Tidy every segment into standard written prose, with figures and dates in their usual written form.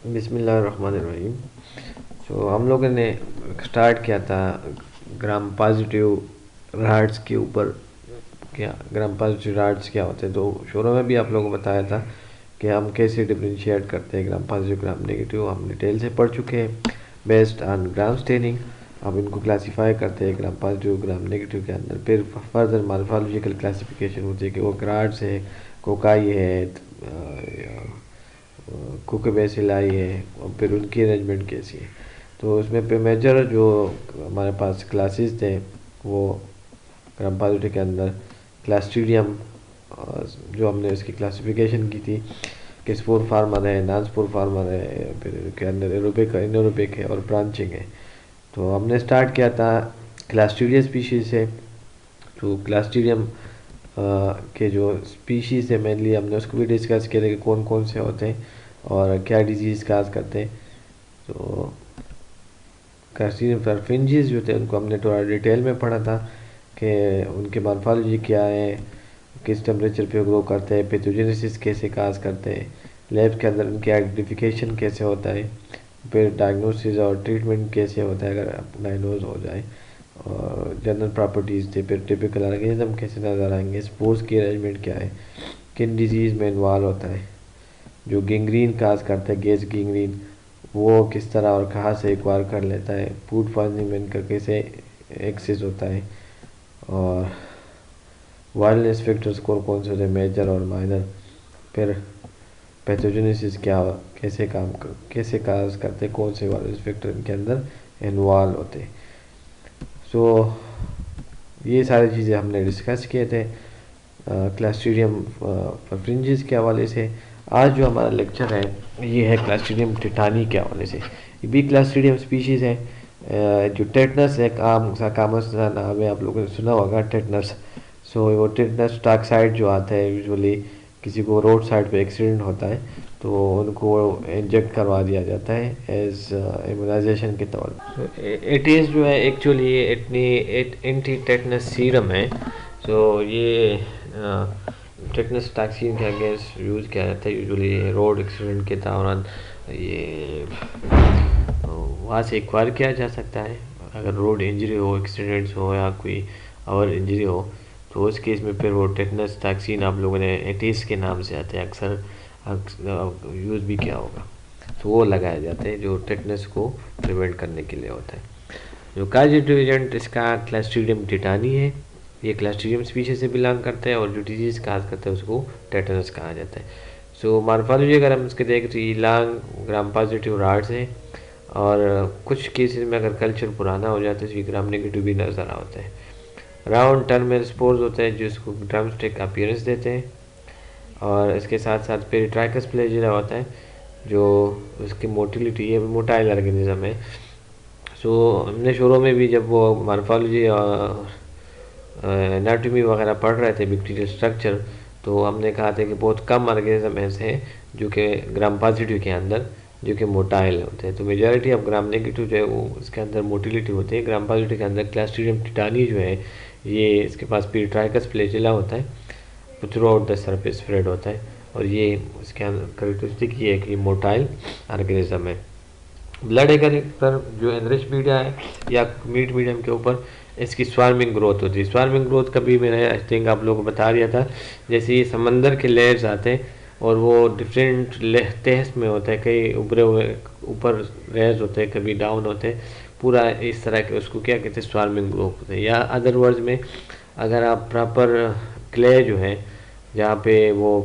बिस्मिल्लाहिर्रहमानिर्रहीम। हम लोगों ने स्टार्ट किया था ग्राम पॉजिटिव राइट्स के ऊपर। क्या ग्राम पॉजिटिव राइट्स क्या होते हैं, तो शुरू में भी आप लोगों को बताया था कि हम कैसे डिफरेंशिएट करते हैं ग्राम पॉजिटिव ग्राम नेगेटिव। हम डिटेल से पढ़ चुके हैं बेस्ड ऑन ग्राम स्टेनिंग। अब इनको क्लासीफाई करते हैं ग्राम पॉजिटिव ग्राम नेगेटिव के अंदर। फिर फर्दर मार्फोलॉजिकल क्लासिफिकेशन होती है कि वो ग्राड्स है, कोकाई है, कुक बेसिलाई है, और फिर उनकी अरेंजमेंट कैसी है। तो उसमें पे मेजर जो हमारे पास क्लासेस थे वो ग्राम पॉजिटिव के अंदर क्लास्ट्रीडियम, जो हमने इसकी क्लासिफिकेशन की थी कि स्पोर फार्मर है, नॉन स्पोर फार्मर है, फिर के अंदर एरोबिक इनएरोबिक है और ब्रांचिंग है। तो हमने स्टार्ट किया था क्लास्ट्रीडियम स्पीशीज से। तो क्लास्ट्रीडियम के जो स्पीशीज़ है मेनली हमने उसको भी डिस्कस किया था कि कौन कौन से होते हैं और क्या डिजीज़ काज करते हैं। तो क्लास्ट्रीडियम परफिंजीज जो थे उनको हमने थोड़ा डिटेल में पढ़ा था कि उनके मॉर्फोलॉजी क्या है, किस टेम्परेचर पे ग्रो करते हैं, पैथोजेनेसिस कैसे काज करते हैं, लैब के अंदर उनकी आइडेंटिफिकेशन कैसे होता है, फिर डायग्नोसिस और ट्रीटमेंट कैसे होता है अगर डायग्नोज हो जाए, और जनरल प्रॉपर्टीज़ थे। फिर टिपिकल ऑर्गेनिज्म कैसे नज़र आएंगे, स्पोर्स की अरेंजमेंट क्या है, किन डिजीज़ में इन्वॉल्व होता है, जो गेंग्रीन काज करता है गैस गेंग्रीन वो किस तरह और कहाँ से एक्वायर कर लेता है, फूड पॉइजनिंग में इनका कैसे एक्सेस होता है, और वायरलेस फैक्टर्स कौन से होते हैं मेजर और माइनर, फिर पैथोजेनेसिस क्या कैसे काज करते हैं, कौन से वायरलेस फैक्टर इनके अंदर इन्वॉल्व होते हैं। सो ये सारी चीज़ें हमने डिस्कस किए थे क्लास्ट्रीडियम परफ्रिंजिस के हवाले से। आज जो हमारा लेक्चर है ये है क्लास्ट्रीडियम टिटानी के हवाले से। ये भी क्लास्ट्रीडियम स्पीशीज़ है। जो टेटनस है, कामन सा नाम है, आप लोगों ने सुना होगा टेटनस। वो टेटनस टॉक्साइड जो आता है यूजुअली किसी को रोड साइड पे एक्सीडेंट होता है तो उनको इंजेक्ट करवा दिया जाता है एज इम्यूनाइजेशन के तौर पर। इट इज़ जो है एक्चुअली इतनी एंटी टेटनस सीरम है। ये टेटनस टैक्सीन के अगेंस्ट यूज़ किया जाता है यूजुअली रोड एक्सीडेंट के दौरान। ये वहाँ से एक्वायर किया जा सकता है अगर रोड इंजरी हो, एक्सीडेंट्स हो या कोई और इंजरी हो, तो उस केस में फिर वो टेटनस टैक्सीन आप लोगों ने एटीस के नाम से आते हैं, अक्सर यूज़ भी किया होगा। तो वो लगाए जाते हैं जो टेटनस को प्रिवेंट करने के लिए होता है। जो काजेटिव एजेंट इसका क्लास्ट्रीडियम टिटानी है। ये क्लास्ट्रीडियम स्पीशीज से बिलोंग करता है और जो डिजीज़ काज करता है उसको टेटनस कहा जाता है। मॉर्फोलॉजी अगर हम इसके देखें तो ये लॉन्ग ग्राम पॉजिटिव राड्स हैं, और कुछ केसेस में अगर कल्चर पुराना हो जाता है तो ये ग्राम नेगेटिव भी नज़र आता है। राउंड टर्मिनल स्पोर्स होते हैं जो इसको ड्रम स्टिक अपीयरेंस देते हैं, और इसके साथ साथ पेरिट्राइकस फ्लैजिला होता है जो उसकी मोटिलिटी है, मोटाइल ऑर्गेनिज्म है। हमने शुरू में भी जब वो मॉर्फोलॉजी और एनाटॉमी वगैरह पढ़ रहे थे बैक्टीरियल स्ट्रक्चर, तो हमने कहा था कि बहुत कम ऑर्गेनिज्म ऐसे हैं जो कि ग्राम पॉजिटिव के अंदर जो कि मोटाइल होते हैं। तो मेजॉरिटी ऑफ ग्राम नेगेटिव जो है वो इसके अंदर मोटिलिटी होती है। ग्राम पॉजिटिव के अंदर क्लास्ट्रीडियम टिटानी जो है ये इसके पास पेरिट्राइकस फ्लैजिला होता है, through out the surface spread होता है, और ये इसके अंदर करेक्टरिस्टिक ये है कि मोटाइल ऑर्गेनिज्म है। ब्लड एगर पर जो एनरिच मीडिया है या मीट मीडियम के ऊपर इसकी स्वार्मिंग ग्रोथ होती है। स्वार्मिंग ग्रोथ कभी मैंने आई थिंक आप लोगों को बता दिया था, जैसे ये समंदर के लेयर्स आते हैं और वो डिफरेंट तहस में होते हैं, कई उभरे हुए ऊपर रेज होते हैं, कभी डाउन होते हैं, पूरा इस तरह के उसको क्या कहते हैं स्वार्मिंग ग्रोथ होते हैं। या अदर वर्ड्स में अगर आप प्रॉपर क्ले जो है जहाँ पे वो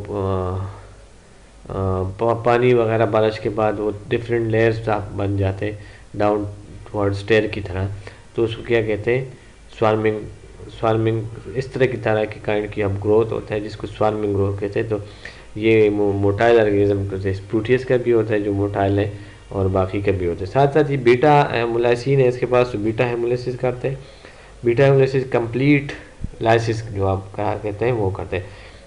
पानी वगैरह बारिश के बाद वो डिफरेंट लेयर्स आप बन जाते हैं डाउन टुवर्ड स्टेयर की तरह, तो उसको क्या कहते हैं स्वार्मिंग। स्वार्मिंग इस तरह की काइंड की अब ग्रोथ होता है जिसको स्वार्मिंग ग्रोथ कहते हैं। तो ये मोटाइल ऑर्गेनिज्म कहते हैं, स्प्रूटियस का भी होता है जो मोटाइल है और बाकी का भी होता है। साथ साथ ये बीटा हेमोलाइसिन है इसके पास, तो बीटा हेमोलाइसिस करते हैं। बीटा हेमोलाइसिस कंप्लीट लाइसिस जो आप कहा कहते हैं वो करते हैं,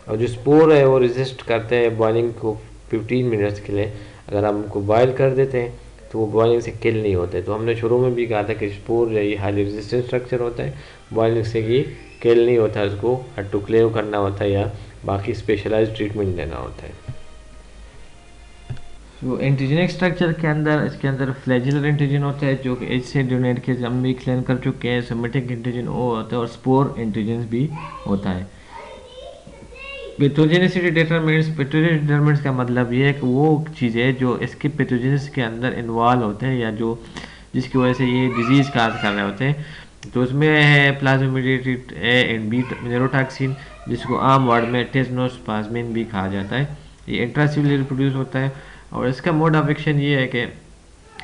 और जो स्पोर है वो रेजिस्ट करते हैं बॉइलिंग को 15 मिनट्स के लिए। अगर हम उनको बॉयल कर देते हैं तो वो बॉइलिंग से किल नहीं होते। तो हमने शुरू में भी कहा था कि स्पोर ये हाईली रेजिस्टेंट स्ट्रक्चर होता है, बॉइलिंग से ये किल नहीं होता, उसको ऑटोक्लेव करना होता है या बाकी स्पेशलाइज्ड ट्रीटमेंट देना होता है। तो एंटीजेनिक स्ट्रक्चर के अंदर, इसके अंदर फ्लैजिलर एंटीजन होता है जो कि एच से डोनेट के हम भी एक्सप्लेन कर चुके हैं, सोमेटिक एंटीजन ओ होता है और स्पोर एंटीजन भी होता है। पैथोजेनिसिटी डिटरमिनेंट्स, पैथोजेनिसिटी डिटरमिनेंट्स का मतलब ये है कि वो चीज़ है जो इसके पैथोजेनिस के अंदर इन्वॉल्व होते हैं या जो जिसकी वजह से ये डिजीज़ काज कर रहे होते हैं। तो उसमें है प्लाज्मामेडिएटेड ए एंड बी न्यूरोटॉक्सिन, जिसको आम वर्ड में टेस्नोस्पाज्मिन भी कहा जाता है। ये इंट्रासेल्युलर प्रोड्यूस होता है और इसका मोड ऑफ एक्शन ये है कि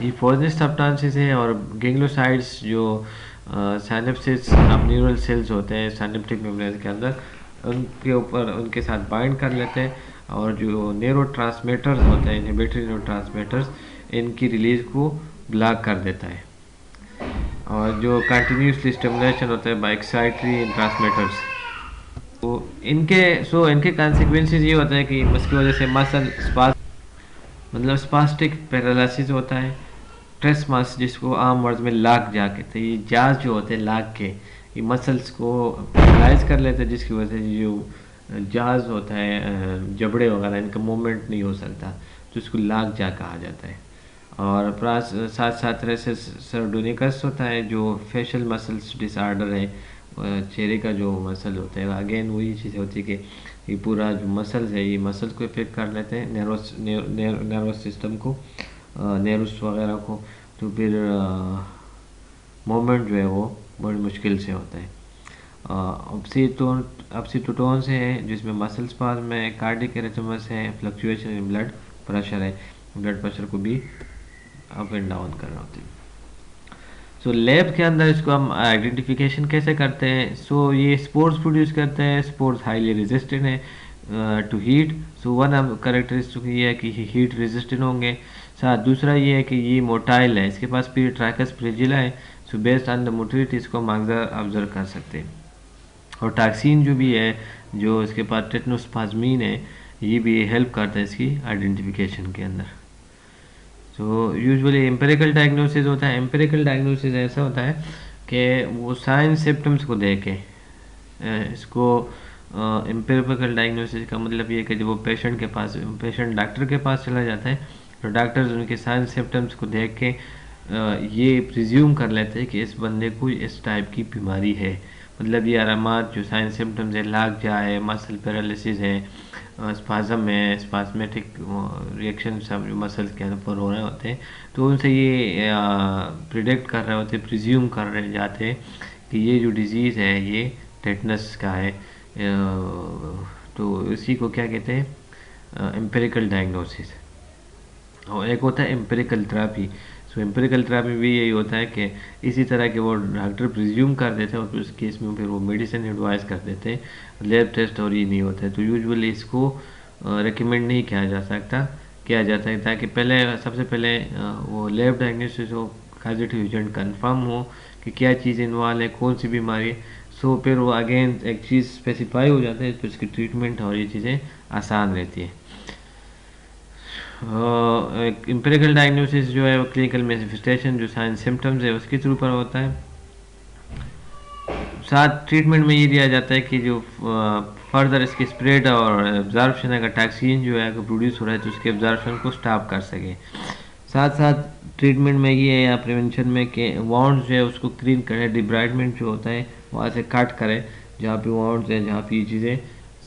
ये पॉइजनस सब्सटेंसेस है और गैंग्लियोसाइड्स जो साइनेप्सिस ऑफ न्यूरल सेल्स होते हैं साइनेप्टिक मेम्ब्रेन के अंदर, उनके ऊपर उनके साथ बाइंड कर लेते हैं और जो न्यूरोट्रांसमीटर्स होते हैं, इनहिबिटरी न्यूरोट्रांसमीटर्स, इनकी रिलीज को ब्लॉक कर देता है। और जो कंटिन्यूसली स्टिमुलेशन होता है बाय एक्साइटरी ट्रांसमीटर्स, तो इनके कॉन्सिक्वेंसेस ये होता है कि इसकी वजह से मसल स्पास मतलब स्पास्टिक पैरालिसिस होता है। स्ट्रेस मस, जिसको आम वर्ड में लाग जा कहते हैं, ये जाज जो होते हैं लाग के ये मसल्स को पैरालाइज कर लेते हैं, जिसकी वजह से जो जाज होता है जबड़े वगैरह इनका मूवमेंट नहीं हो सकता, तो इसको लाग जा कहा जाता है। और प्लस साथ साथ रेसिस सर्डोनिकस होता है जो फेशियल मसल्स डिसऑर्डर है, चेहरे का जो मसल होता है, अगेन वही चीज़ होती है कि ये पूरा जो मसल्स है ये मसल्स को इफेक्ट कर लेते हैं, नर्वस सिस्टम को, नर्व्स वगैरह को, तो फिर मूवमेंट जो है वो बड़ी मुश्किल से होता है। ऑक्सीटोटोन्स है जिसमें मसल स्पाज्म है, कार्डिक एरिथमियास है, फ्लक्चुएशन इन ब्लड प्रेशर है, ब्लड प्रेशर को भी अप एंड डाउन कर रहे होते हैं। सो लैब के अंदर इसको हम आइडेंटिफिकेशन कैसे करते हैं? सो ये स्पोर्स प्रोड्यूस करते हैं, स्पोर्स हाईली रेजिस्टेंट है to heat. So one of characteristic ये है कि हीट रेजिस्टेंट होंगे। साथ दूसरा ये है कि ये मोटाइल है, इसके पास ट्राइकस फ्रिजिला है। So based on the motility इसको हम ऑब्जर्व कर सकते हैं। और टॉक्सिन जो भी है, जो इसके पास टेटनोस्पाज्मीन है, ये भी हेल्प करता है इसकी आइडेंटिफिकेशन के अंदर। तो यूजुअली एम्पेरिकल डायग्नोसिस होता है। एम्पेरिकल डायग्नोसिस ऐसा होता है कि वो साइन सिम्टम्स को देख के इसको एम्पेरिकल डायग्नोसिस का मतलब ये है कि जब वो पेशेंट डॉक्टर के पास चला जाता है तो डॉक्टर्स उनके साइन सिम्टम्स को देख के ये प्रिज्यूम कर लेते हैं कि इस बंदे को इस टाइप की बीमारी है। मतलब ये आरामात जो साइन सिम्टम्स है, लाग जा है, मसल पैरालिसिस है, स्पाज्म है, स्पाज्मेटिक रिएक्शन सब जो मसल्स के ऊपर हो रहे होते हैं, तो उनसे ये प्रिडिक्ट कर रहे होते हैं, प्रिज्यूम कर रहे जाते हैं कि ये जो डिज़ीज़ है ये टेटनस का है। तो इसी को क्या कहते हैं? Empirical diagnosis. और एक होता है एम्पेरिकल थेरेपी। सो एम्पेरिकल थेरेपी भी यही होता है कि इसी तरह के वो डॉक्टर प्रिज्यूम कर देते हैं और उस केस में फिर वो मेडिसिन एडवाइस कर देते हैं, लैब टेस्ट और ये नहीं होता है। तो यूजुअली इसको रिकमेंड नहीं किया जाता है ताकि सबसे पहले वो लैब डायग्नोसिस हो, पॉजिटिव एजेंट कंफर्म हो कि क्या चीज़ इन्वॉल्व है, कौन सी बीमारी है। सो फिर वो अगेन एक चीज़ स्पेसिफाई हो जाता है तो इसकी ट्रीटमेंट और ये चीज़ें आसान रहती है। एम्पेरिकल डायग्नोसिस जो है वो क्लिनिकल मैनिफेस्टेशन जो साइन सिम्टम्स है उसके थ्रू पर होता है। साथ ट्रीटमेंट में ये दिया जाता है कि जो फर्दर इसकी स्प्रेड और एब्जॉर्प्शन अगर टॉक्सिन जो है अगर प्रोड्यूस हो रहा है तो उसके एब्जॉर्प्शन को स्टॉप कर सके। साथ साथ ट्रीटमेंट में ये है या प्रिवेंशन में कि वाउंड्स जो है उसको क्लीन करें, डिब्राइडमेंट जो होता है वहाँ से कट करें जहाँ पे वाउंड्स हैं, जहाँ पे ये चीज़ें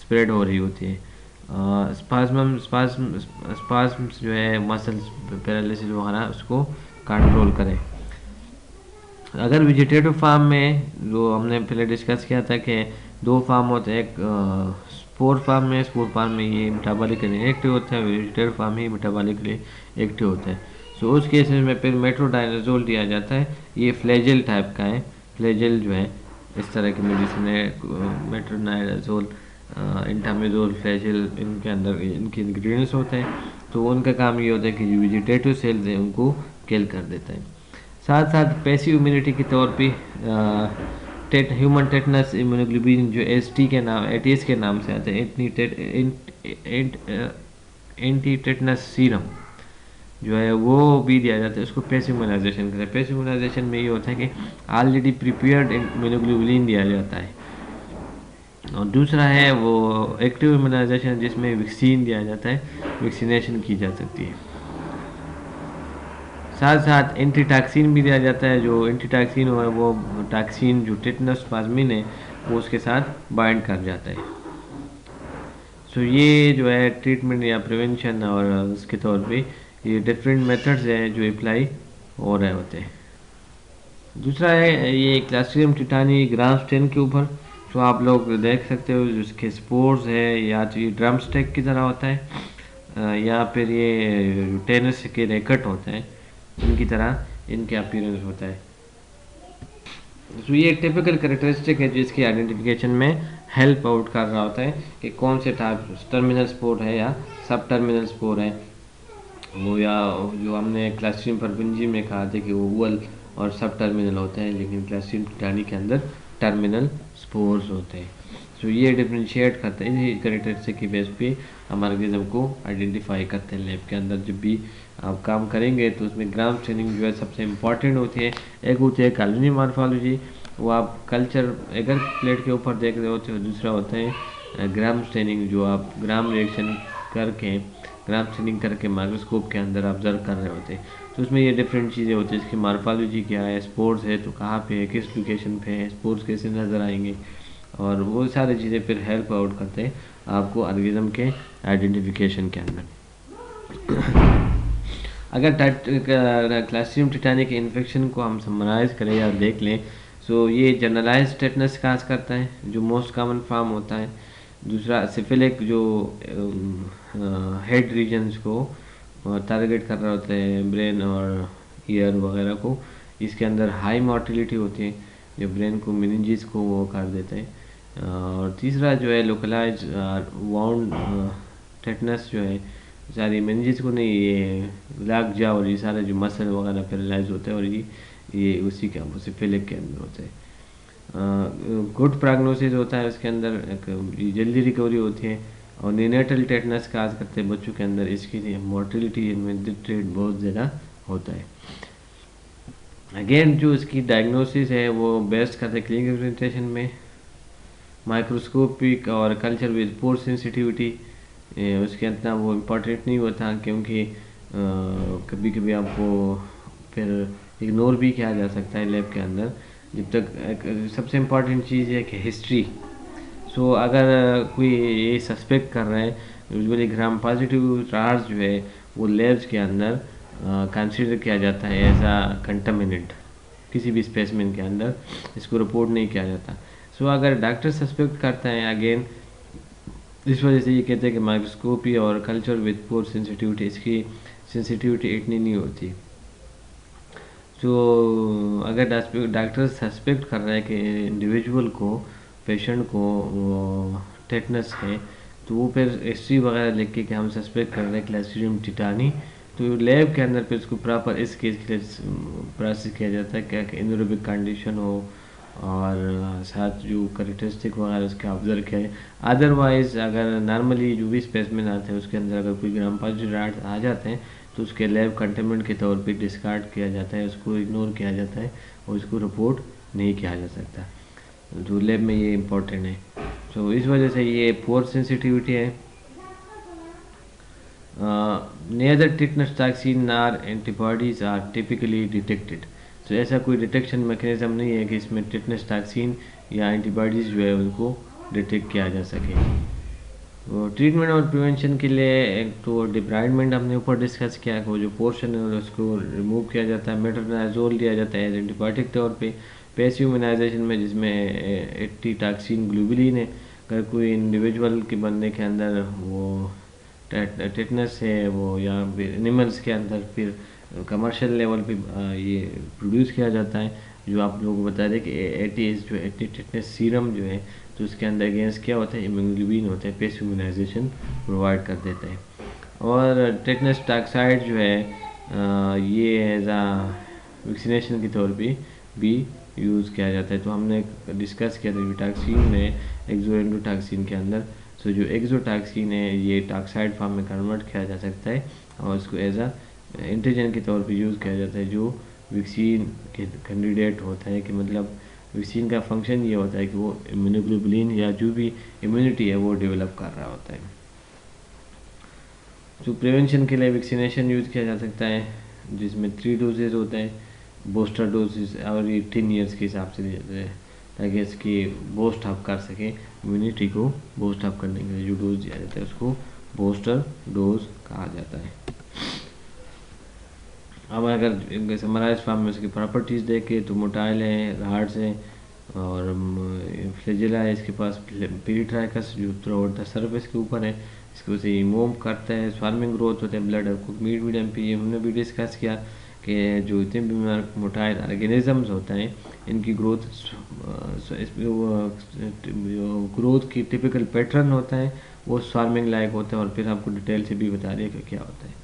स्प्रेड हो रही होती है। स्पाज्म्स जो है मसल्स पैरालिसिस वगैरह उसको कंट्रोल करें। अगर वेजिटेटिव फार्म में जो हमने पहले डिस्कस किया था कि दो फार्म होते हैं, एक स्पोर फार्म में ये मेटाबॉलिकली इनएक्टिव होता है, वेजिटेटिव फार्म में मेटाबॉलिकली एक्टिव होता है। सो उस केसेस में फिर मेट्रोडायनाजोल दिया जाता है। ये फ्लैजेल टाइप का है, फ्लैजेल जो है इस तरह की मेडिसिन है, मेट्रोडायनाजोल, इंटामेजोल, फ्लैजेल, इनके अंदर इनके इंग्रेडिएंट्स होते हैं। तो उनका काम ये होता है कि जो वेजिटेटिव सेल्स हैं उनको किल कर देता है। साथ साथ पैसिव इम्यूनिटी के तौर पे ह्यूमन टेटनस इम्यूनोग्लोबिन जो एसटी के नाम एटीएस के नाम से आता है, एंटी टेटनस सीरम जो है वो भी दिया जाता है। उसको पैसिव इम्यूनाइजेशन कहते हैं। पैसिव इम्यूनाइजेशन में ये होता है कि ऑलरेडी प्रिपेयर्ड इम्यूनोग्लोबुलिन दिया जाता है। और दूसरा है वो एक्टिव इम्यूनाइजेशन जिसमें वैक्सीन दिया जाता है, वैक्सीनेशन की जा सकती है। साथ साथ एंटी टॉक्सिन भी दिया जाता है। जो एंटी टॉक्सिन है वो टॉक्सिन जो टिटनस प्लाज्मिन है वो उसके साथ बाइंड कर जाता है। सो ये जो है ट्रीटमेंट या प्रिवेंशन और उसके तौर पे ये डिफरेंट मेथड्स हैं जो अप्लाई हो रहे होते हैं। दूसरा है ये क्लास्ट्रिडियम टिटानी ग्राम स्टेन के ऊपर। तो आप लोग देख सकते हो जिसके स्पोर्स है या तो ये ड्रम स्टेक की तरह होता है या फिर ये टेनिस के रैकेट होते हैं इनकी तरह इनके अपीयरेंस होता है। तो ये एक टिपिकल करेक्टरिस्टिक है जिसकी आइडेंटिफिकेशन में हेल्प आउट कर रहा होता है कि कौन से टाइप टर्मिनल स्पोर है या सब टर्मिनल स्पोर है वो, या जो हमने क्लास्ट्रिडियम परविंजियम में कहा था कि वो ओवल और सब टर्मिनल होते हैं, लेकिन क्लास्ट्रिडियम टिटानी के अंदर टर्मिनल स्पोर्स होते हैं। तो ये डिफ्रेंशिएट करते हैं, इसी करेक्टरिस्टिक की बेस पे हम ऑर्गेनिज्म को आइडेंटिफाई करते हैं। लैब के अंदर जब भी आप काम करेंगे तो उसमें ग्राम स्टेनिंग जो है सबसे इम्पॉर्टेंट होती है। एक होती है कॉलोनी मॉर्फोलॉजी, वो आप कल्चर अगर प्लेट के ऊपर देख रहे होते हो। दूसरा होता है ग्राम स्टेनिंग, जो आप ग्राम रिएक्शन करके ग्राम स्टेनिंग करके माइक्रोस्कोप के अंदर ऑब्जर्व कर रहे होते हैं। तो उसमें ये डिफरेंट चीज़ें होती हैं, इसकी मॉर्फोलॉजी क्या है, स्पोर्स है तो कहाँ पे है, किस लोकेशन पे है, स्पोर्स कैसे नज़र आएंगे, और वो सारी चीज़ें फिर हेल्प आउट करते हैं आपको ऑर्गेनिज्म के आइडेंटिफिकेशन के अंदर। अगर क्लास्ट्रिडियम टिटानी के इन्फेक्शन को हम समराइज करें या देख लें, सो ये जनरलाइज टेटनस काज करता है जो मोस्ट कॉमन फॉर्म होता है। दूसरा सिफिलिक जो हेड रीजन्स को टारगेट कर रहा होता है, ब्रेन और ईयर वगैरह को, इसके अंदर हाई मॉर्टिलिटी होती है जो ब्रेन को मेनिंजेस को वो कर देते हैं। और तीसरा जो है लोकलाइज वाउंड टेटनस जो है सारी मेनिंजेस को नहीं, ये लग जा और ये सारे जो मसल वगैरह पैरालाइज होते हैं और ये उसी के सिफिलिक के अंदर होते हैं। गुड प्रोग्नोसिस होता है उसके अंदर, जल्दी रिकवरी होती है। और नीनेटल टेटनस काज करते हैं बच्चों के अंदर, इसकी मोर्टिलिटी इनमें रेट बहुत ज़्यादा होता है। अगेन जो इसकी डायग्नोसिस है वो बेस्ट करते हैं क्लिनिकल प्रेजेंटेशन में, माइक्रोस्कोपिक और कल्चर विद पोर सेंसिटिविटी उसके अंदर वो इम्पोर्टेंट नहीं होता, क्योंकि कभी कभी आपको फिर इग्नोर भी किया जा सकता है लैब के अंदर। जब तक सबसे इम्पॉर्टेंट चीज़ है कि हिस्ट्री। सो अगर कोई ये सस्पेक्ट कर रहा है, यूजुअली ग्राम पॉजिटिव टार्स जो है वो लैब्स के अंदर कंसीडर किया जाता है एज आ कंटामिनेंट, किसी भी स्पेसिमेन के अंदर इसको रिपोर्ट नहीं किया जाता। सो अगर डॉक्टर सस्पेक्ट करता है, अगेन इस वजह से ये कहते हैं कि माइक्रोस्कोपी और कल्चर विद पोर सेंसिटिविटी, इसकी सेंसिटिविटी इतनी नहीं होती। तो अगर डॉक्टर सस्पेक्ट कर रहा है कि इंडिविजुअल को, पेशेंट को टेटनस है, तो वो फिर हिस्ट्री वगैरह लिख के कि हम सस्पेक्ट कर रहे हैं क्लास्ट्रिडियम टिटानी, तो लैब के अंदर फिर उसको प्रॉपर इस केस के लिए प्रोसेस किया जाता है क्या कि एनरोबिक कंडीशन हो और साथ जो करेक्टरिस्टिक वगैरह उसके ऑब्जर्व किया है। अदरवाइज़ अगर नॉर्मली जो भी स्पेसिमेन आते हैं उसके अंदर अगर कोई ग्राम पॉजिटिव आ जाते हैं तो उसके लैब कंटेनमेंट के तौर पे डिस्कार्ड किया जाता है, उसको इग्नोर किया जाता है और उसको रिपोर्ट नहीं किया जा सकता। तो लैब में ये इम्पोर्टेंट है। तो इस वजह से ये पोर सेंसिटिविटी है। Neither tetanus toxin or antibodies are typically detected. तो ऐसा कोई डिटेक्शन मैकेनिज्म नहीं है कि इसमें टिटनस टॉक्सिन या एंटीबॉडीज़ जो है उनको डिटेक्ट किया जा सके। तो ट्रीटमेंट और प्रिवेंशन के लिए एक तो डिब्राइडमेंट हमने ऊपर डिस्कस किया, वो जो पोर्शन है उसको रिमूव किया जाता है, मेट्रोनाइजोल दिया जाता है एंटीबायोटिक तौर पे। पैसिव इम्यूनाइजेशन में जिसमें एंटी टॉक्सिन ग्लोबुलिन है, अगर कोई इंडिविजुअल के बंदे के अंदर वो टेटनस है वो या फिर एनिमल्स के अंदर फिर कमर्शियल लेवल पे ये प्रोड्यूस किया जाता है, जो आप लोगों को बता दें कि एटीएस जो एंटी टेटनस सीरम जो है तो उसके अंदर अगेंस्ट क्या होता है, इम्यूनोग्लोबिन होता है, पैसिव इम्यूनाइजेशन प्रोवाइड कर देता है। और टेटनस टॉक्साइड जो है ये एज आ वैक्सीनेशन के तौर पे भी यूज़ किया जाता है। तो हमने डिस्कस किया था विटाक्सिन में एक्सोएंडोटॉक्सिन के अंदर। सो जो एक्सोटॉक्सिन है ये टॉक्साइड फॉर्म में कन्वर्ट किया जा सकता है और उसको एज आ एंटीजन के तौर पे यूज़ किया जाता है, जो वैक्सीन के कैंडिडेट होता है। कि मतलब वैक्सीन का फंक्शन ये होता है कि वो इम्यूनोग्लोबुलिन या जो भी इम्यूनिटी है वो डेवलप कर रहा होता है। तो प्रिवेंशन के लिए वैक्सीनेशन यूज़ किया जा सकता है। जिसमें 3 डोजेज होते हैं, बूस्टर डोजेज, और ये 10 ईयर्स के हिसाब से देते हैं ताकि इसकी बूस्ट अप कर सकें, इम्यूनिटी को बूस्ट अप करने के लिए जो डोज दिया जाता है उसको बूस्टर डोज कहा जाता है। अब अगर समराइज फॉर्म में उसकी प्रॉपर्टीज़ देखें तो मोटाइल है, हार्ड्स है, और फ्लैजेला है इसके पास, पेरिट्राइकस जो थ्रू द सर्फेस के ऊपर है, इसकी वजह से मूव करता है, स्वार्मिंग ग्रोथ होता है, ब्लड मिड मीडियम पे हमने भी डिस्कस किया कि जो इतने बीमार मोटाइल ऑर्गेनिजम्स होते हैं इनकी ग्रोथ ग्रोथ की टिपिकल पैटर्न होता है वो स्वार्मिंग लाइक होता है, और फिर आपको डिटेल से भी बता दिया कि क्या होता है।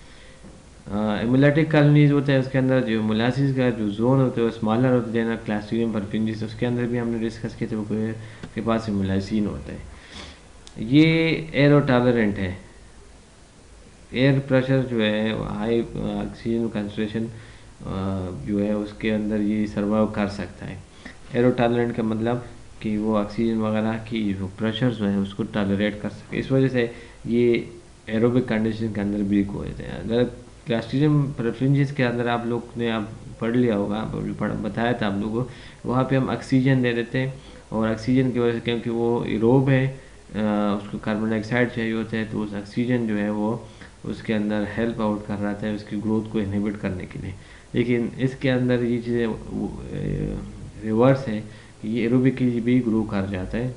इमुलेटिक कॉलोनीज होता है, उसके अंदर जो मोलासिस का जो जोन होता है वो स्मॉलर होता है, क्लास्ट्रीडियम परफिंजिस, उसके अंदर भी हमने डिस्कस किया था के पास मोलासिन होता है। ये एरो टॉलरेंट है, एयर प्रेशर जो है हाई ऑक्सीजन कंसंट्रेशन जो है उसके अंदर ये सर्वाइव कर सकता है। एरो टॉलरेंट का मतलब कि वो ऑक्सीजन वगैरह की जो प्रेशर जो है उसको टॉलरेट कर सके, इस वजह से ये एरोबिक कंडीशन के अंदर वीक हो जाते हैं। अगर क्लास्ट्रीडियम परफिंजिस के अंदर आप लोग ने आप पढ़ लिया होगा, बताया था आप लोगों को, वहाँ पे हम ऑक्सीजन दे देते हैं, और ऑक्सीजन की वजह से क्योंकि वो एरोब है उसको कार्बन डाइऑक्साइड चाहिए होता है, तो उस ऑक्सीजन जो है वो उसके अंदर हेल्प आउट कर रहा था उसकी ग्रोथ को इनहिबिट करने के लिए। लेकिन इसके अंदर ये चीज़ें रिवर्स है, ये एरोबिकली भी ग्रो कर जाता है,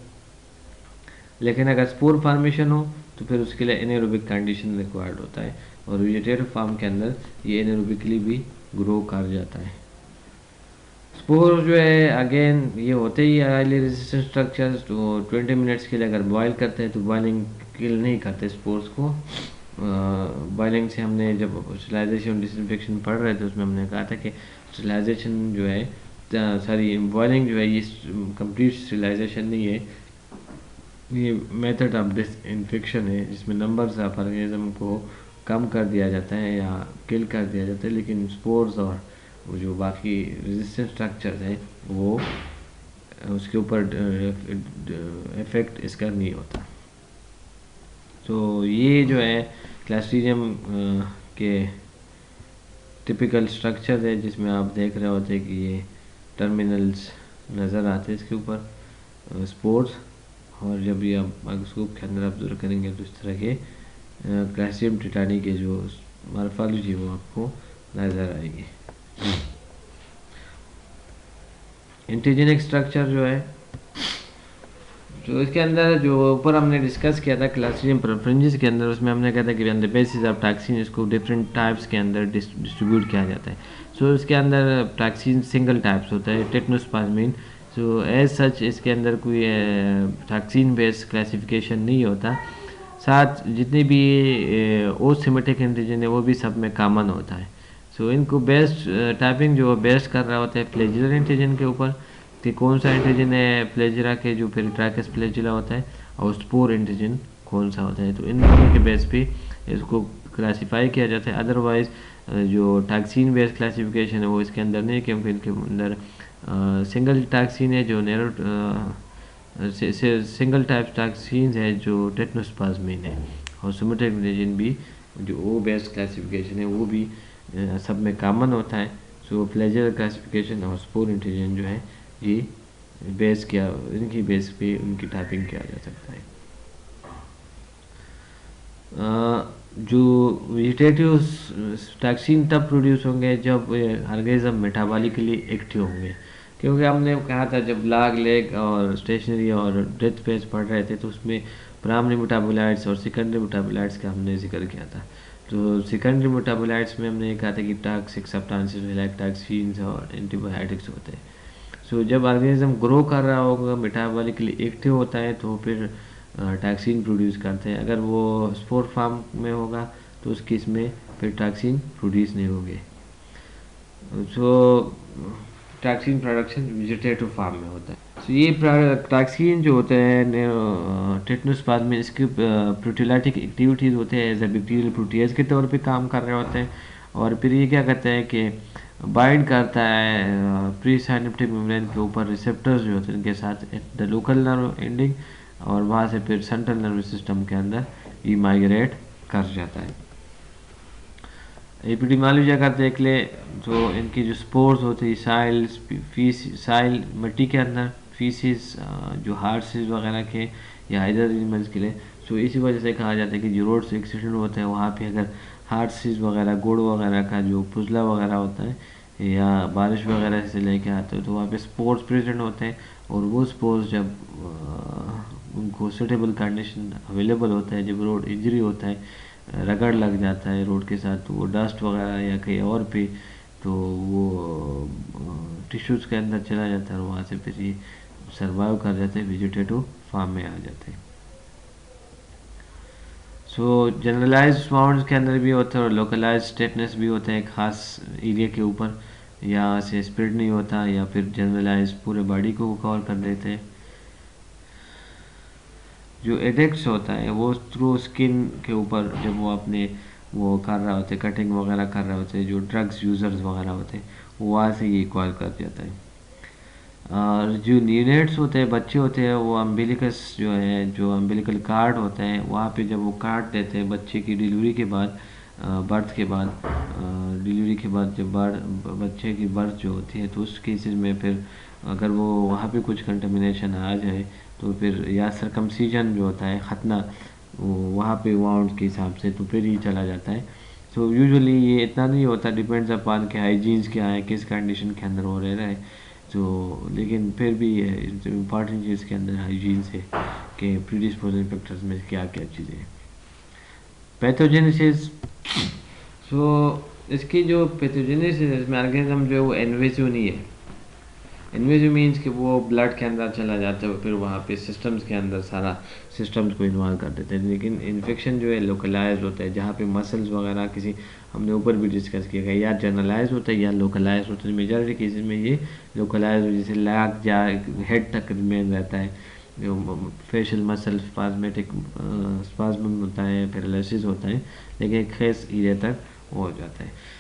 लेकिन अगर स्पोर फॉर्मेशन हो तो फिर उसके लिए एनारोबिक कंडीशन रिक्वायर्ड होता है, और वेजिटेटिव फॉर्म के अंदर ये एनारोबिकली भी ग्रो कर जाता है। स्पोर जो है अगेन ये होते ही हाईली रेजिस्टेंट स्ट्रक्चर्स, तो 20 मिनट्स के लिए अगर बॉयल करते हैं तो बॉइलिंग किल नहीं करते स्पोर्स को। बॉइलिंग से हमने जब स्टरलाइजेशन डिसइंफेक्शन पढ़ रहे थे उसमें हमने कहा था कि स्टरलाइजेशन जो है सॉरी बॉइलिंग जो है ये कंप्लीट स्टरलाइजेशन नहीं है, ये मेथड ऑफ डिसइंफेक्शन है जिसमें नंबर्स ऑफ ऑर्गेनिज्म को कम कर दिया जाता है या किल कर दिया जाता है, लेकिन स्पोर्स और वो जो बाकी रेजिस्टेंट स्ट्रक्चर्स हैं वो उसके ऊपर इफेक्ट इसका नहीं होता। तो ये जो है क्लास्ट्रीडियम के टिपिकल स्ट्रक्चर है जिसमें आप देख रहे होते हैं कि ये टर्मिनल्स नज़र आते हैं इसके ऊपर स्पोर्स, और जब ये आप माइक्रोस्कोप के अंदर ऑब्जर्व करेंगे तो इस तरह के क्लास्ट्रीडियम टिटानी के जो मॉर्फोलॉजी वो आपको नज़र आएगी। इंटीजेनिक स्ट्रक्चर जो है जो इसके अंदर जो ऊपर हमने डिस्कस किया था क्लास्ट्रीडियम परफिंजिस के अंदर, उसमें हमने कहा था कि on the basis of toxin इसको डिफरेंट टाइप्स के अंदर डिस्ट्रीब्यूट किया जाता है। सो इसके अंदर टॉक्सिन सिंगल टाइप्स होता है, टेटनोस्पाज्मिन। सो एज सच इसके अंदर कोई टॉक्सिन बेस्ड क्लासिफिकेशन नहीं होता, साथ जितने भी ओसिमेटिक एंटीजन है वो भी सब में कॉमन होता है। सो इनको बेस्ट टाइपिंग जो बेस्ट कर रहा होता है फ्लैजिलर एंटीजन के ऊपर कि कौन सा एंटीजन है फ्लैजिला के जो पेरिट्राइकस फ्लैजिला होता है, और स्पोर एंटीजन कौन सा होता है, तो इन दोनों के बेस पे इसको क्लासीफाई किया जाता है। अदरवाइज जो टॉक्सिन बेस्ड क्लासिफिकेशन है वो इसके अंदर नहीं, क्योंकि इनके अंदर सिंगल टॉक्सिन है जो नैरो सिंगल टाइप टॉक्सिन है जो टेटनोस्पाज्मिन है, और सोमेटिक एंटीजन भी जो ओ बेस्ड क्लासिफिकेशन है वो भी सब में कॉमन होता है। सो फ्लैजिलर क्लासिफिकेशन और स्पोर एंटीजन जो है ये बेस किया, इनकी बेस पे उनकी टाइपिंग किया जा सकता है। जो वेजिटेटिव टॉक्सिन तब प्रोड्यूस होंगे जब ऑर्गेनिज्म मेटाबॉलिकली एक्टिव होंगे, क्योंकि हमने कहा था जब लॉग लेग और स्टेशनरी और डेथ फेज पढ़ रहे थे तो उसमें प्राइमरी मेटाबोलाइट्स और सेकेंडरी मेटाबोलाइट्स का हमने जिक्र किया था। तो सेकेंडरी मेटाबोलाइट्स में हमने कहा था कि टॉक्सिक सब्सटेंसेस लाइक टॉक्सिन्स और एंटीबायोटिक्स होते हैं। सो जब ऑर्गेनिज्म ग्रो कर रहा होगा मेटाबॉलिकली एक्टिव होता है तो फिर टॉक्सिन प्रोड्यूस करते हैं। अगर वो स्पोर फार्म में होगा तो उस केस में फिर टॉक्सिन प्रोड्यूस नहीं होंगे। सो टॉक्सिन प्रोडक्शन वेजिटेटिव फार्म में होता है। सो ये टॉक्सिन जो होता है टेटनोस्पाज्मिन इसकी प्रोटीलाइटिक एक्टिविटीज़ होते हैं एज ए बैक्टीरियल प्रोटीज के तौर पे काम कर रहे होते हैं, और फिर ये क्या करता है कि बाइंड करता है प्री साइनेप्टिक मेम्ब्रेन के ऊपर रिसेप्टर्स जो होते हैं इनके साथ at the local nerve ending, और वहाँ से फिर सेंट्रल नर्वस सिस्टम के अंदर ये माइग्रेट कर जाता है। एपिडेमियोलॉजी अगर देख ले तो इनकी जो स्पोर्स होते हैं साइल मिट्टी के अंदर, फीसिस जो हार्सेस वगैरह के या अदर एनिमल्स के लिए। सो इसी वजह से कहा जाता है कि जो रोड से एक्सीडेंट होते हैं वहाँ पे अगर हार्सेस वगैरह गुड़ वगैरह का जो पुजला वगैरह होता है या बारिश वगैरह से लेके आते हो तो वहाँ पे स्पोर्स प्रेजेंट होते हैं, और वो स्पोर्स जब उनको सूटेबल कंडीशन अवेलेबल होता है, जब रोड इंजरी होता है, रगड़ लग जाता है रोड के साथ, तो वो डस्ट वगैरह या कहीं और पे तो वो टिश्यूज़ के अंदर चला जाता है और वहाँ से फिर ये सर्वाइव कर जाते हैं, वेजिटेटिव फार्म में आ जाते हैं। सो जनरलाइज वाउंड्स के अंदर भी होता है और लोकलाइज टेटनेस भी होता है खास एरिया के ऊपर, या से स्प्रेड नहीं होता या फिर जनरलाइज पूरे बॉडी को कवर कर देते हैं। जो एडेक्ट्स होता है वो थ्रू स्किन के ऊपर जब वो अपने वो कर रहा होते कटिंग वगैरह कर रहे होते जो ड्रग्स यूज़र्स वगैरह होते हैं वहाँ से ये कॉल कर जाता है। और जो न्यूनेट्स होते हैं बच्चे होते हैं वो अम्बिलिकस जो है जो अम्बिलिकल कार्ड होता है वहाँ पे जब वो काट देते हैं बच्चे की डिलीवरी के बाद, बर्थ के बाद, डिलीवरी के बाद जब बच्चे की बर्थ जो होती है तो उस केसेस में फिर अगर वो वहाँ पे कुछ कंटेमिनेशन आ जाए तो फिर या सरकमसीजन जो होता है ख़तना वहाँ पे वाउंड के हिसाब से तो फिर ही चला जाता है। तो यूजुअली ये इतना नहीं होता, डिपेंड्स अपॉन के हाइजीन्स क्या है, किस कंडीशन के अंदर वो रह रहा है। तो लेकिन फिर भी इम्पॉर्टेंट चीज़ के अंदर हाइजीन से कि प्रीडिस्पोजिंग फैक्टर्स में क्या क्या चीज़ें हैं। पैथोजेनेसिस, सो इसकी जो पैथोजेनेसिस इसमें ऑर्गेनिज्म जो है वो इन्वेसिव नहीं है। इन्वेसिव मीन्स कि वो ब्लड के अंदर चला जाता है फिर वहाँ पे सिस्टम्स के अंदर सारा सिस्टम्स को इन्वॉल्व कर देते हैं। लेकिन इन्फेक्शन जो है लोकलाइज होता है जहाँ पे मसल्स वगैरह किसी हमने ऊपर भी डिस्कस किया गया या जनरलाइज होता है या लोकलाइज होता है। मेजॉरिटी केसेस में ये लोकलाइज हो जैसे लैग या हेड तक रिमेन रहता है, जो फेशियल मसल स्पाज्मेटिक स्पाज्म होता है, पैरालिसिस होता है, लेकिन एक खास एरिया तक हो जाता है।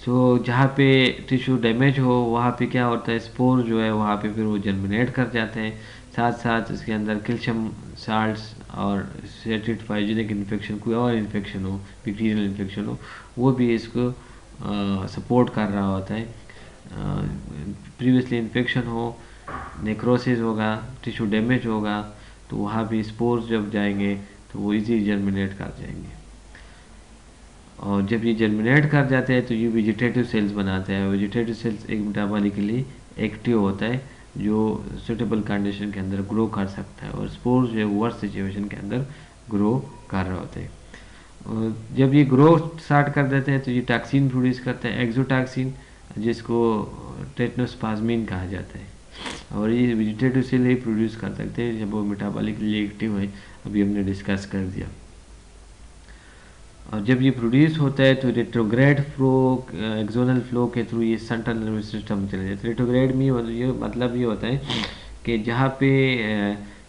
तो जहाँ पे टिश्यू डैमेज हो वहाँ पे क्या होता है स्पोर जो है वहाँ पे फिर वो जर्मिनेट कर जाते हैं, साथ साथ इसके अंदर कैल्शियम साल्ट्स और सेटेड फाइजीनिक इन्फेक्शन कोई और इन्फेक्शन हो, बैक्टीरियल इन्फेक्शन हो, वो भी इसको सपोर्ट कर रहा होता है। प्रीवियसली इन्फेक्शन हो, नेक्रोसिस होगा, टिश्यू डैमेज होगा तो वहाँ भी स्पोर्स जब जाएंगे तो वो इजी जर्मिनेट कर जाएंगे, और जब ये जर्मिनेट कर जाते हैं तो ये वेजिटेटिव सेल्स बनाते हैं। वेजिटेटिव सेल्स एक मेटाबॉलिकली एक्टिव होता है जो सुटेबल कंडीशन के अंदर ग्रो कर सकता है, और स्पोर्स जो है वर्स्ट सिचुएशन के अंदर ग्रो कर रहे होते हैं। और जब ये ग्रो स्टार्ट कर देते हैं तो ये टॉक्सिन प्रोड्यूस करते हैं, एक्सोटॉक्सिन, जिसको टेटनोस्पाज्मिन कहा जाता है, और ये वेजिटेटिव सेल ही प्रोड्यूस कर सकते हैं जब वो मेटाबॉलिकली एक्टिव है, अभी हमने डिस्कस कर दिया। और जब ये प्रोड्यूस होता है तो रेट्रोग्रेड फ्लो एक्सोनल फ्लो के थ्रू ये सेंट्रल नर्वस सिस्टम में चले जाते हैं। रेट्रोग्रेड में ये मतलब ये होता है कि जहाँ पे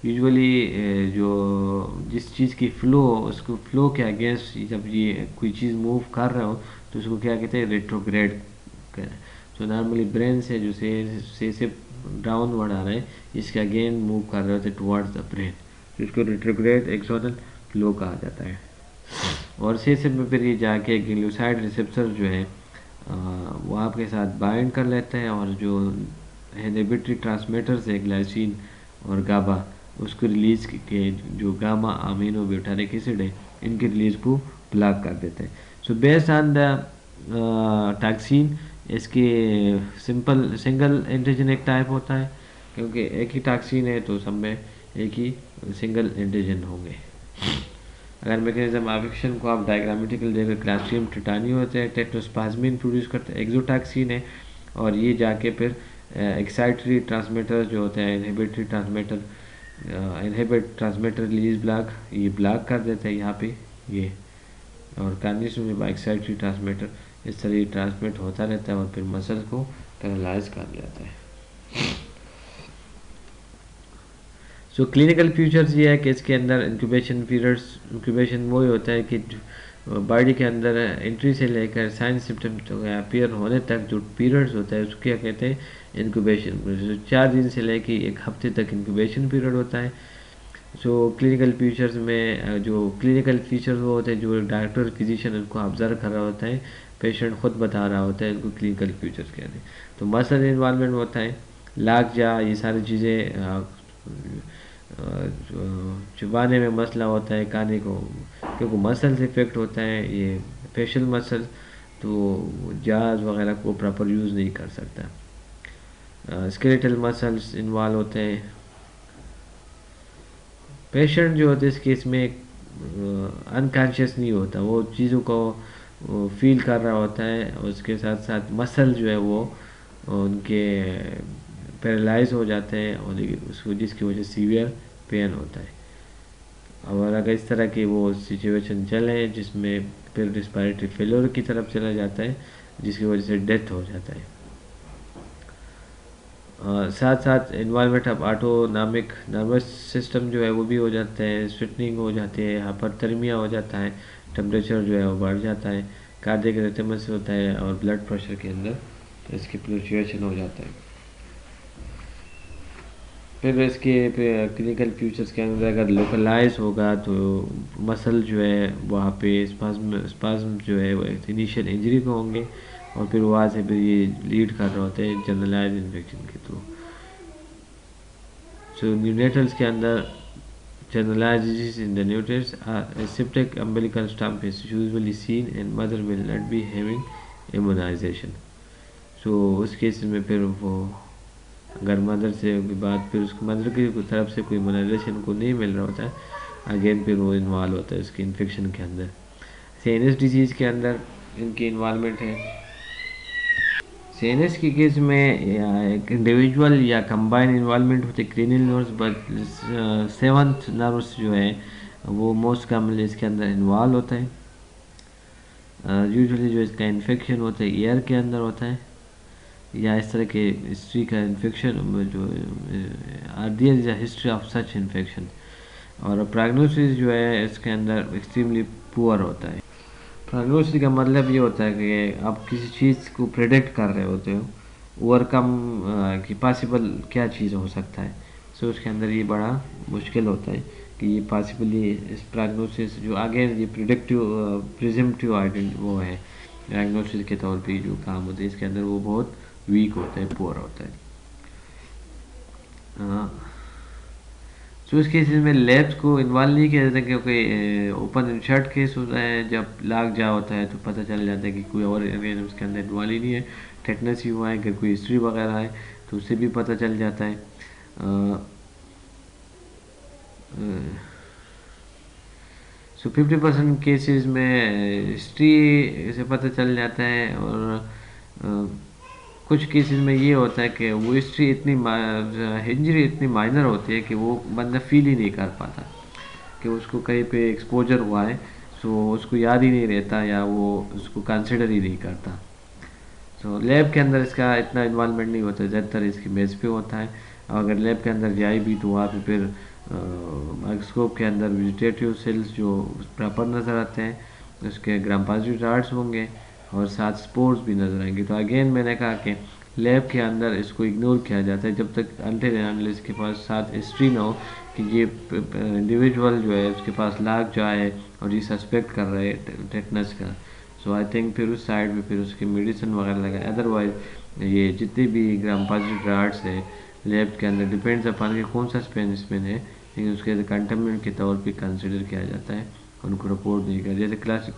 यूजुअली जो जिस चीज़ की फ्लो उसको फ्लो के अगेंस्ट जब ये कोई चीज़ मूव कर रहे हो तो उसको क्या कहते हैं रेट्रोग्रेड। तो नॉर्मली ब्रेन से जो से डाउनवर्ड आ रहा है इसके अगेन मूव कर रहे होते टुवर्ड्स द ब्रेन, तो इसको रेट्रोग्रेड एक्सोनल फ्लो कहा जाता है। और से में फिर ये जाके ग्लूसाइड रिसेप्टर जो है वो आपके साथ बाइंड कर लेते हैं और जो इनहिबिटरी ट्रांसमीटर्स है ग्लाइसिन और गाबा उसको रिलीज के जो गामा अमीनो ब्यूटारिक एसिड है इनकी रिलीज को ब्लॉक कर देते हैं। So based on the toxin इसके सिंगल एंटीजन एक टाइप होता है, क्योंकि एक ही टॉक्सिन है तो सब में एक ही सिंगल एंटीजन होंगे। अगर मैकेनिज्म ऑफ एक्शन को आप डायग्रामेटिकल देखकर क्लास्ट्रियम टिटानी होते हैं, टेट्नोस्पाज्मिन प्रोड्यूस करते हैं, एक्सोटॉक्सिन है, और ये जाके फिर एक्साइटरी ट्रांसमीटर जो होते हैं inhibitory transmitter inhibit transmitter release block ये ब्लॉक कर देते हैं यहाँ पे ये, और कार्निशन में एक्साइटरी ट्रांसमीटर इस तरह ये ट्रांसमिट होता रहता है और फिर मसल को पैरालाइज कर जाता है। सो क्लिनिकल फीचर्स ये है कि इसके अंदर इंक्यूबेशन पीरियड्स, इंक्यूबेशन वही होता है कि बॉडी के अंदर एंट्री से लेकर साइन सिम्टम अपीयर होने तक जो पीरियड्स होता है उसको क्या कहते हैं इंक्यूबेशन। 4 दिन से लेकर 1 हफ्ते तक इंक्यूबेशन पीरियड होता है। जो क्लिनिकल फीचर्स में जो क्लिनिकल फीचर्स वो होते हैं जो डॉक्टर फिजिशियन उनको ऑब्जर्व कर रहा होता है, पेशेंट खुद बता रहा होता है, उनको क्लिनिकल फीचर्स कहते हैं। तो मसल इन्वॉल्वमेंट होता है, लाग जा, ये सारी चीज़ें चुबाने में मसला होता है खाने को, क्योंकि मसल से इफेक्ट होता है, ये फेशियल मसल, तो जाज वगैरह को प्रॉपर यूज़ नहीं कर सकता। स्केलेटल मसल्स इन्वॉल्व होते हैं। पेशेंट जो होते हैं इस केस में अनकॉन्शियस नहीं होता, वो चीज़ों को फील कर रहा होता है, उसके साथ साथ मसल जो है वो उनके पैरालाइज हो जाते हैं, और उसको जिसकी वजह से सीवियर पेन होता है। और अगर इस तरह की वो सिचुएशन चले जिसमें फिर रिस्पायरेटरी फेलियर की तरफ चला जाता है, जिसकी वजह से डेथ हो जाता है। साथ साथ involvement of autonomic nervous system जो है वो भी हो जाता है, स्वेटनिंग हो जाती है, हाइपरथर्मिया हो जाता है, टेम्परेचर जो है वो बढ़ जाता है, कार्डियक रिदम्स होता है, और ब्लड प्रेशर के अंदर तो इसकी फ्लक्चुएशन हो जाता है। फिर इसके क्लिनिकल फीचर्स के अंदर अगर लोकलाइज होगा तो मसल जो है वहाँ पे स्पाज्म जो है वो इनिशियल इंजरी को होंगे, और फिर वहाँ से फिर ये लीड कर रहे होते हैं जनरलाइज इन्फेक्शन के थ्रू। सो न्यूनेटल्स के अंदर generalized disease in the neonates are aseptic umbilical stump is usually seen and mother will not be having immunization। so उस केस में फिर वो अगर मदर से के बाद फिर उसको मदर की तरफ से कोई इम्यूनाइजेशन को नहीं मिल रहा होता है, अगेन फिर वो इन्वॉल्व होता है उसके इन्फेक्शन के अंदर। सीएनएस डिजीज़ के अंदर इनकी इन्वॉल्वमेंट है। सीएनएस के केस में एक इंडिविजुअल या कंबाइन इन्वॉल्वमेंट होते cranial nerves, but seventh nerves जो है वो मोस्ट कॉमनली इसके अंदर इन्वॉल्व होता है। यूजुअली जो इसका इन्फेक्शन होता है ईयर के अंदर होता है, या इस तरह के हिस्ट्री का इन्फेक्शन जो there is a history of such infection. और प्रोग्नोसिस जो है इसके अंदर एक्सट्रीमली पुअर होता है। प्रोग्नोसिस का मतलब ये होता है कि आप किसी चीज़ को प्रेडिक्ट कर रहे होते हो, ओवरकम कि पॉसिबल क्या चीज़ हो सकता है। सो उसके अंदर ये बड़ा मुश्किल होता है कि ये पॉसिबली इस प्रोग्नोसिस जो आगे ये प्रिडिक्टिव प्रिजम्पटिव वो है डायग्नोसिस के तौर पे जो काम होते हैं इसके अंदर वो बहुत वीक होता है, पुअर होता है। तो इस केसेस में लैब्स को इन्वॉल्व नहीं किया जाता, क्योंकि ओपन शर्ट केस होता है, जब लाग जा होता है तो पता चल जाता है कि कोई और ऑर्गेनिज्म के अंदर इन्वॉल्व ही नहीं है, टेटनस ही हुआ है, अगर कोई हिस्ट्री वगैरह है तो उससे भी पता चल जाता है। सो 50% केसेस में हिस्ट्री से पता चल जाता है, और कुछ केसेस में ये होता है कि वो हिस्ट्री इतनी इंजरी इतनी माइनर होती है कि वो बंदा फील ही नहीं कर पाता कि उसको कहीं पे एक्सपोजर हुआ है, सो उसको याद ही नहीं रहता या वो उसको कंसिडर ही नहीं करता। सो लैब के अंदर इसका इतना इन्वॉल्वमेंट नहीं होता, ज़्यादातर इसकी बेस पे होता है। और अगर लैब के अंदर जाए भी तो वहाँ पे फिर माइक्रोस्कोप के अंदर वेजिटेटिव सेल्स जो प्रॉपर नज़र आते हैं, उसके ग्राम पॉजिटिव डार्ट्स होंगे, और साथ स्पोर्स भी नज़र आएंगे। तो अगेन मैंने कहा कि लैब के अंदर इसको इग्नोर किया जाता है जब तक अनटिल के पास साथ हिस्ट्री ना हो कि ये इंडिविजुअल जो है उसके पास लाग जाए और ये सस्पेक्ट कर रहे हैं टेटनस का। सो आई थिंक फिर उस साइड में फिर उसकी मेडिसिन वगैरह लगाए। अदरवाइज ये जितने भी ग्राम पॉजिटिव डार्ट्स है लैब के अंदर डिपेंड्स अपन कि कौन सा स्पेसिमेन है, लेकिन उसके कंटेमिनेंट के तौर पे कंसिडर किया जाता है, उनको रिपोर्ट नहीं किया। जैसे क्लासिक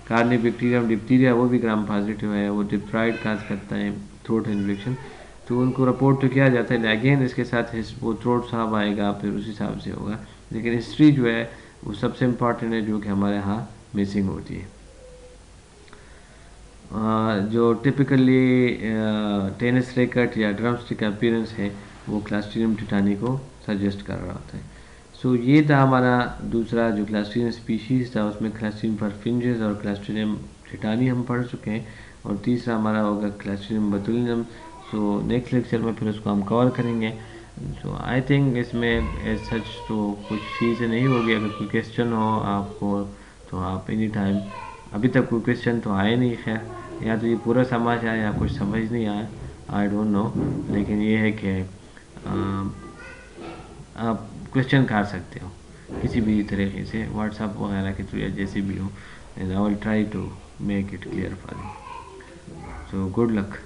कार्निबैक्टीरियम डिप्टीरिया वो भी ग्राम पॉजिटिव है, वो डिप्राइड काज करता है थ्रोट इन्फेक्शन, तो उनको रिपोर्ट तो किया जाता है, अगेन इसके साथ वो थ्रोट साहब आएगा फिर उस हिसाब से होगा। लेकिन हिस्ट्री जो है वो सबसे इम्पॉर्टेंट है जो कि हमारे यहाँ मिसिंग होती है। जो टिपिकली टेनिस रैकेट या ड्रमस्टिक अपीयरेंस है वो क्लास्ट्रीडियम टिटानी को सजेस्ट कर रहा होता है। सो ये था हमारा दूसरा जो क्लास्ट्रीडियम स्पीशीज़ था, उसमें क्लास्ट्रीडियम परफिंजेस और क्लास्ट्रीडियम टिटानी हम पढ़ चुके हैं, और तीसरा हमारा होगा क्लास्ट्रीडियम बोतुलिनम। सो नेक्स्ट लेक्चर में फिर उसको हम कवर करेंगे। सो आई थिंक इसमें एज सच तो कुछ चीज़ें नहीं होगी। अगर कोई क्वेश्चन हो आपको तो आप एनी टाइम, अभी तक कोई क्वेश्चन तो आए नहीं, खैर या तो ये पूरा समझ आया या कुछ समझ नहीं आया, आई डोंट नो। लेकिन ये है कि आप क्वेश्चन कर सकते हो किसी भी तरीके से, व्हाट्सएप वगैरह के थ्रू या जैसे भी हो, and I will try to make it clear for you. So good luck.